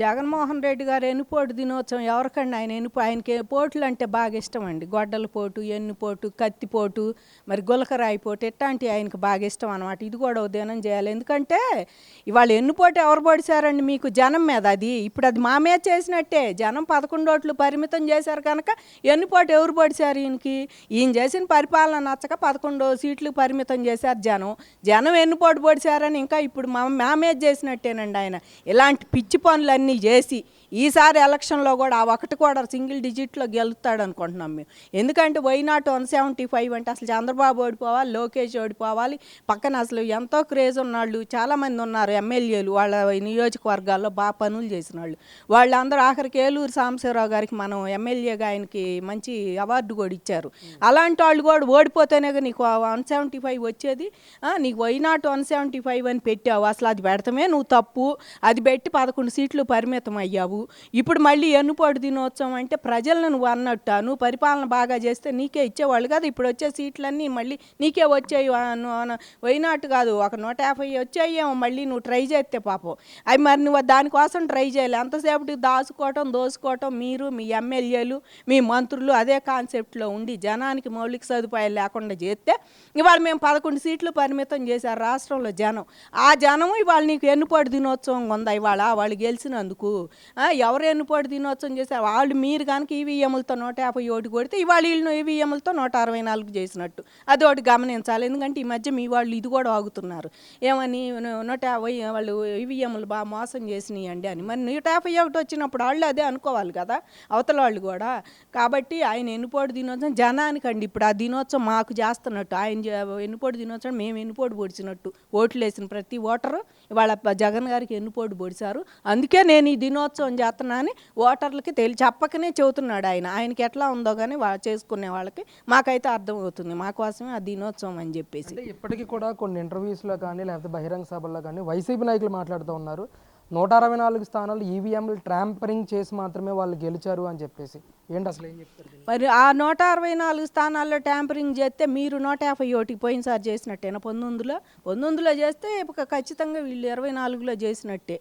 జగన్మోహన్ రెడ్డి గారు ఎన్నిపోటు దినోత్సవం ఎవరికండి ఆయనకి పోట్లు అంటే బాగా ఇష్టం అండి. గొడ్డల పోటు, ఎన్నుపోటు, కత్తిపోటు, మరి గులకరాయి పోటు ఇట్లాంటివి ఆయనకి బాగా ఇష్టం అనమాట. ఇది కూడా ఓ దినం చేయాలి. ఎందుకంటే ఇవాళ ఎన్నుపోటు ఎవరు పొడిచారండి మీకు? జనం మీద. అది ఇప్పుడు అది మా మీద చేసినట్టే. జనం 11 ఓట్లు పరిమితం చేశారు కనుక ఎన్నుపోటు ఎవరు పొడిచారు ఈయనకి? ఈయన చేసిన పరిపాలన నచ్చక 11 సీట్లు పరిమితం చేశారు జనం. జనం ఎన్నుపోటు పొడిచారని ఇంకా ఇప్పుడు మా మీద చేసినట్టేనండి ఆయన. ఇలాంటి పిచ్చి పనులన్నీ చేసి ఈసారి ఎలక్షన్లో కూడా ఆ ఒకటి కూడా సింగిల్ డిజిట్లో గెలుస్తాడు అనుకుంటున్నాం మేము. ఎందుకంటే వైనాట్ 175 అంటే అసలు చంద్రబాబు ఓడిపోవాలి, లోకేష్ ఓడిపోవాలి. పక్కన అసలు ఎంతో క్రేజ్ ఉన్నవాళ్ళు చాలామంది ఉన్నారు ఎమ్మెల్యేలు, వాళ్ళ నియోజకవర్గాల్లో బాగా పనులు చేసిన వాళ్ళు. వాళ్ళందరూ ఆఖరికి ఏలూరు సాంబశివరావు గారికి మనం ఎమ్మెల్యేగా ఆయనకి మంచి అవార్డు కూడా ఇచ్చారు. అలాంటి వాళ్ళు కూడా ఓడిపోతేనే నీకు 175 వచ్చేది. నీకు వైనాట్ 175 అని పెట్టావు, అసలు అది పెడతామే నువ్వు తప్పు. అది పెట్టి 11 సీట్లు పరిమితం అయ్యావు. ఇప్పుడు మళ్ళీ ఎన్నుపోటు దినోత్సవం అంటే ప్రజలను నువ్వు అన్నట్టు నువ్వు పరిపాలన బాగా చేస్తే నీకే ఇచ్చేవాళ్ళు కదా. ఇప్పుడు వచ్చే సీట్లన్నీ మళ్ళీ నీకే వచ్చాయి. వైనాట్ కాదు, ఒక 150 వచ్చాయేమో మళ్ళీ నువ్వు ట్రై చేస్తే పాపం. అవి మరి నువ్వు దానికోసం ట్రై చేయాలి. ఎంతసేపటికి దోసుకోవటం మీరు, మీ ఎమ్మెల్యేలు, మీ మంత్రులు అదే కాన్సెప్ట్లో ఉండి జనానికి మౌలిక సదుపాయాలు లేకుండా చేస్తే ఇవాళ మేము 11 సీట్లు పరిమితం చేశారు రాష్ట్రంలో జనం. ఆ జనం ఇవాళ నీకు ఎన్నుపోటు దినోత్సవం ఉందా ఇవాళ వాళ్ళు గెలిచినందుకు? ఎవరు ఎన్నుపోటు దినోత్సవం చేశారు? వాళ్ళు మీరు కనుక ఈవీఎంలతో 150 ఓటు కొడితే ఇవాళ వీళ్ళు ఈవీఎంలతో 164 చేసినట్టు అది ఒకటి గమనించాలి. ఎందుకంటే ఈ మధ్య మీ వాళ్ళు ఇది కూడా ఆగుతున్నారు ఏమని 150 వాళ్ళు ఈవీఎంలు బాగా మోసం చేసినాయండి అని. మరి 151 వచ్చినప్పుడు వాళ్ళు అదే అనుకోవాలి కదా అవతల వాళ్ళు కూడా. కాబట్టి ఆయన ఎన్నుపోటు దినోత్సవం జనానికండి. ఇప్పుడు ఆ దినోత్సవం మాకు చేస్తున్నట్టు ఆయన ఎన్నుపోటు దినోత్సవం మేము ఎన్నుపోటు పొడిచినట్టు ఓట్లు వేసిన ప్రతి ఓటరు ఇవాళ జగన్ గారికి ఎన్నుపోటు పొడిచారు. అందుకే నేను ఈ దినోత్సవం చేస్తున్నా అని ఓటర్లకి చెప్పకనే చెబుతున్నాడు ఆయన. ఆయనకి ఎట్లా ఉందో కానీ చేసుకునే వాళ్ళకి మాకైతే అర్థమవుతుంది. మా కోసమే ఆ దినోత్సవం అని చెప్పేసి. ఇప్పటికీ కూడా కొన్ని ఇంటర్వ్యూస్లో కానీ లేకపోతే బహిరంగ సభల్లో కానీ వైసీపీ నాయకులు మాట్లాడుతూ ఉన్నారు 164 స్థానాలు ఈవీఎంలు ట్రాంపరింగ్ చేసి మాత్రమే వాళ్ళు గెలిచారు అని చెప్పేసి. ఏంటి అసలు ఏం చెప్తారు? మరి ఆ 164 స్థానాల్లో ట్యాంపరింగ్ చేస్తే మీరు 151 పోయినసారి చేసినట్టేనా? 19లో చేస్తే ఖచ్చితంగా వీళ్ళు 24లో చేసినట్టే.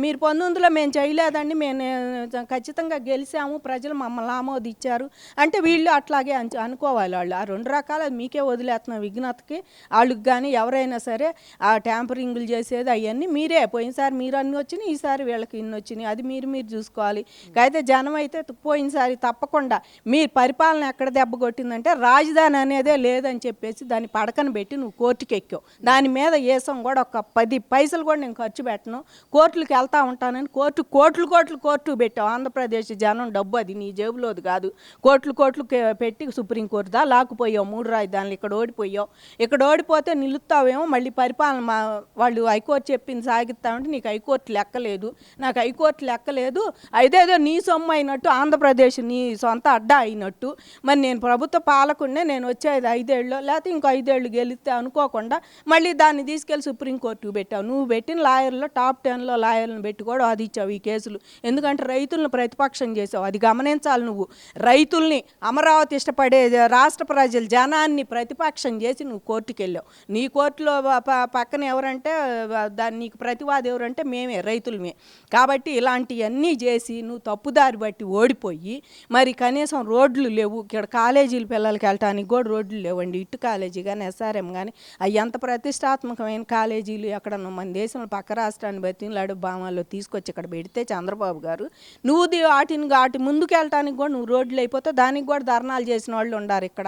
మీరు 19లో మేము చేయలేదండి, మేము ఖచ్చితంగా గెలిచాము, ప్రజలు మమ్మల్ని ఆమోదించారు అంటే వీళ్ళు అట్లాగే అనుకోవాలి. వాళ్ళు ఆ 2 రకాల మీకే వదిలేస్తున్న విఘ్నతకి వాళ్ళకి కానీ ఎవరైనా సరే ఆ ట్యాంపరింగ్లు చేసేది అవన్నీ మీరే. పోయినసారి మీరు అన్ని వచ్చినాయి, ఈసారి వీళ్ళకి ఇన్ని వచ్చినాయి. అది మీరు చూసుకోవాలి. అయితే జనం అయితే పోయినసారి తప్పకుండా మీ పరిపాలన ఎక్కడ దెబ్బ కొట్టిందంటే రాజధాని అనేదే లేదని చెప్పేసి దాన్ని పడకన పెట్టి నువ్వు కోర్టుకి ఎక్కావు. దాని మీద ఏసం కూడా ఒక 10 పైసలు కూడా నేను ఖర్చు పెట్టను, కోర్టులకు వెళ్తా ఉంటానని కోర్టు పెట్టావు. ఆంధ్రప్రదేశ్ జనం డబ్బు అది నీ జేబులోది కాదు. కోట్లు పెట్టి సుప్రీంకోర్టు దా లాక్కుపోయావు. 3 రాజధానులు ఇక్కడ ఓడిపోయావు. ఇక్కడ ఓడిపోతే నిలుస్తావేమో మళ్ళీ పరిపాలన వాళ్ళు హైకోర్టు చెప్పింది సాగిస్తామంటే నీకు హైకోర్టు లెక్కలేదు, నాకు హైకోర్టు లెక్కలేదు. అదేదో నీ సొమ్ము అయినట్టు ఆంధ్రప్రదేశ్ నీ సొంత అడ్డా అయినట్టు. మరి నేను ప్రభుత్వ పాలకుడినే, నేను వచ్చేది 5 ఏళ్ళు లేకపోతే ఇంకో 5 ఏళ్ళు గెలిస్తే అనుకోకుండా మళ్ళీ దాన్ని తీసుకెళ్ళి సుప్రీంకోర్టుకు పెట్టావు. నువ్వు పెట్టిన లాయర్లో టాప్ 10లో లాయర్లను పెట్టి కూడా వాదించావు ఈ కేసులు. ఎందుకంటే రైతులను ప్రతిపక్షం చేసావు. అది గమనించాలి. నువ్వు రైతుల్ని, అమరావతి ఇష్టపడే రాష్ట్ర ప్రజల జనాన్ని ప్రతిపక్షం చేసి నువ్వు కోర్టుకు వెళ్ళావు. నీ కోర్టులో పక్కన ఎవరంటే నీకు ప్రతివాది ఎవరంటే మేమే, రైతులమే. కాబట్టి ఇలాంటివన్నీ చేసి నువ్వు తప్పుదారి బట్టి ఓడిపోయి మరి కనీసం రోడ్లు లేవు. ఇక్కడ కాలేజీల పిల్లలకి వెళ్ళటానికి కూడా రోడ్లు లేవండి. ఇటు కాలేజీ కానీ ఎస్ఆర్ఎం కానీ అవి ఎంత ప్రతిష్టాత్మకమైన కాలేజీలు ఎక్కడ మన దేశంలో పక్క రాష్ట్రాన్ని బతిలాడు బామాల్లో తీసుకొచ్చి ఇక్కడ పెడితే చంద్రబాబు గారు నువ్వు వాటి ముందుకు వెళ్ళటానికి కూడా నువ్వు రోడ్లు అయిపోతే దానికి కూడా ధర్నాలు చేసిన వాళ్ళు ఉన్నారు ఇక్కడ.